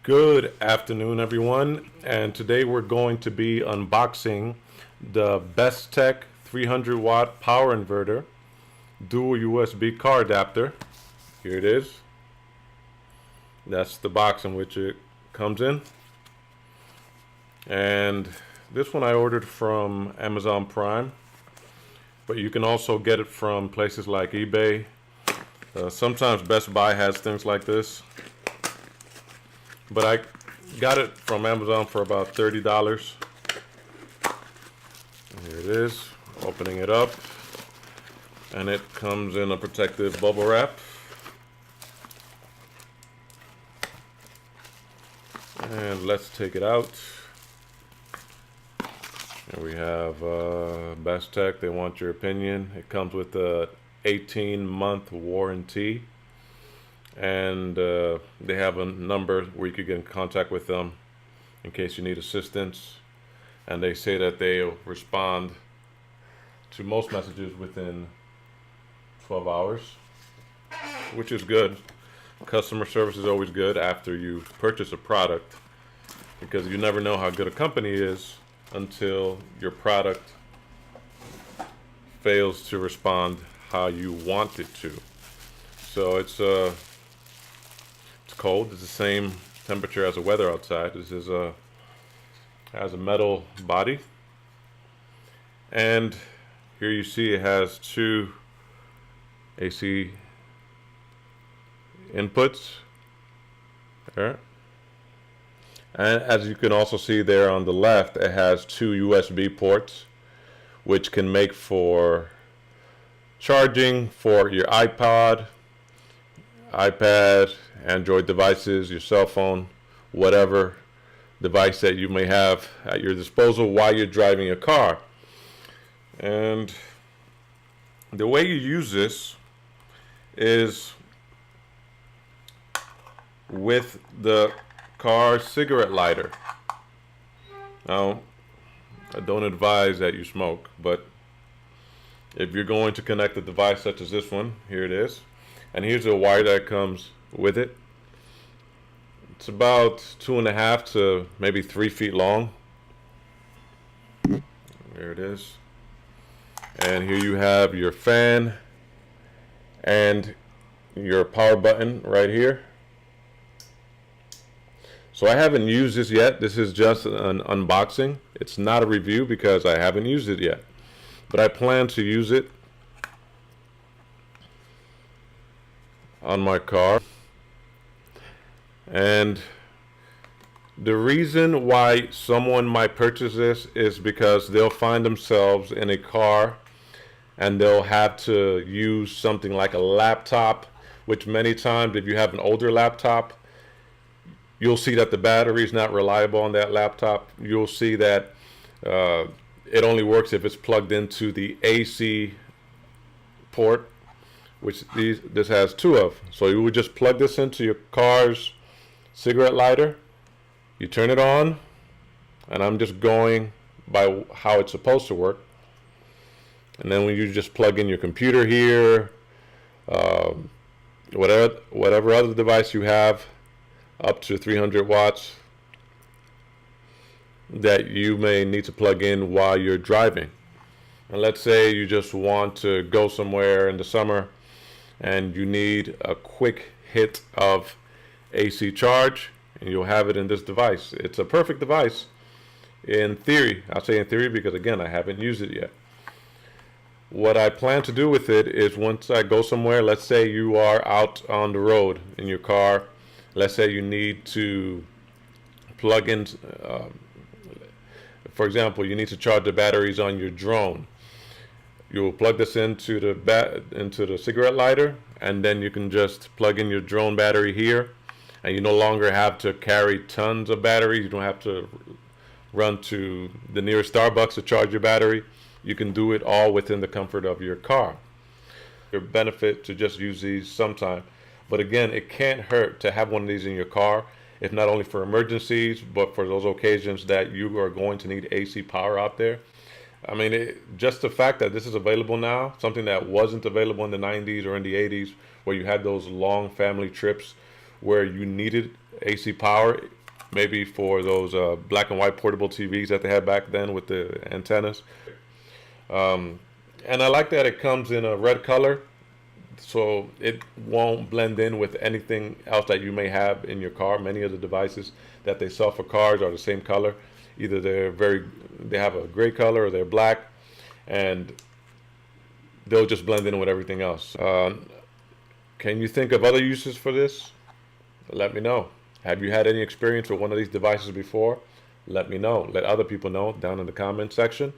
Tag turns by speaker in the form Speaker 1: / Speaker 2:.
Speaker 1: Good afternoon, everyone, and today we're going to be unboxing the BESTEK 300 watt power inverter dual USB car adapter. Here it is. That's the box in which it comes in. And this one I ordered from Amazon Prime, but you can also get it from places like eBay. Sometimes Best Buy has things like this. But I got it from Amazon for about $30. Here it is, opening it up, and it comes in a protective bubble wrap. And let's take it out. Here we have BESTEK, they want your opinion. It comes with a 18-month warranty. And they have a number where you could get in contact with them in case you need assistance. And they say that they'll respond to most messages within 12 hours, which is good. Customer service is always good after you purchase a product, because you never know how good a company is until your product fails to respond how you want it to. So it's cold. It's the same temperature as the weather outside. This is has a metal body, and here you see it has two AC inputs there, and as you can also see there on the left, it has two USB ports, which can make for charging for your iPod, Android devices, your cell phone, whatever device that you may have at your disposal while you're driving a car. And the way you use this is with the car cigarette lighter. Now, I don't advise that you smoke, but if you're going to connect a device such as this one, here it is. And here's the wire that comes with it. It's about 2.5 to maybe 3 feet long. There it is. And here you have your fan and your power button right here. So I haven't used this yet. This is just an unboxing. It's not a review because I haven't used it yet. But I plan to use it on my car. And the reason why someone might purchase this is because they'll find themselves in a car and they'll have to use something like a laptop, which many times, if you have an older laptop, you'll see that the battery is not reliable on that laptop. You'll see that it only works if it's plugged into the AC port, which this has two of. So you would just plug this into your car's cigarette lighter, you turn it on, and I'm just going by how it's supposed to work. And then when you just plug in your computer here, whatever other device you have, up to 300 watts that you may need to plug in while you're driving. And let's say you just want to go somewhere in the summer and you need a quick hit of AC charge, and you'll have it in this device. It's a perfect device in theory. I'll say in theory because, again, I haven't used it yet. What I plan to do with it is, once I go somewhere, let's say you are out on the road in your car, let's say you need to plug in, for example, you need to charge the batteries on your drone. You will plug this into the cigarette lighter, and then you can just plug in your drone battery here, and you no longer have to carry tons of batteries. You don't have to run to the nearest Starbucks to charge your battery. You can do it all within the comfort of your car. Your benefit to just use these sometime, but again, it can't hurt to have one of these in your car, if not only for emergencies, but for those occasions that you are going to need AC power out there. I mean, just the fact that this is available now, something that wasn't available in the 90s or in the 80s, where you had those long family trips where you needed AC power, maybe for those black and white portable TVs that they had back then with the antennas. And I like that it comes in a red color, so it won't blend in with anything else that you may have in your car. Many of the devices that they sell for cars are the same color. Either they have a gray color or they're black, and they'll just blend in with everything else. Can you think of other uses for this? Let me know. Have you had any experience with one of these devices before? Let me know. Let other people know down in the comment section.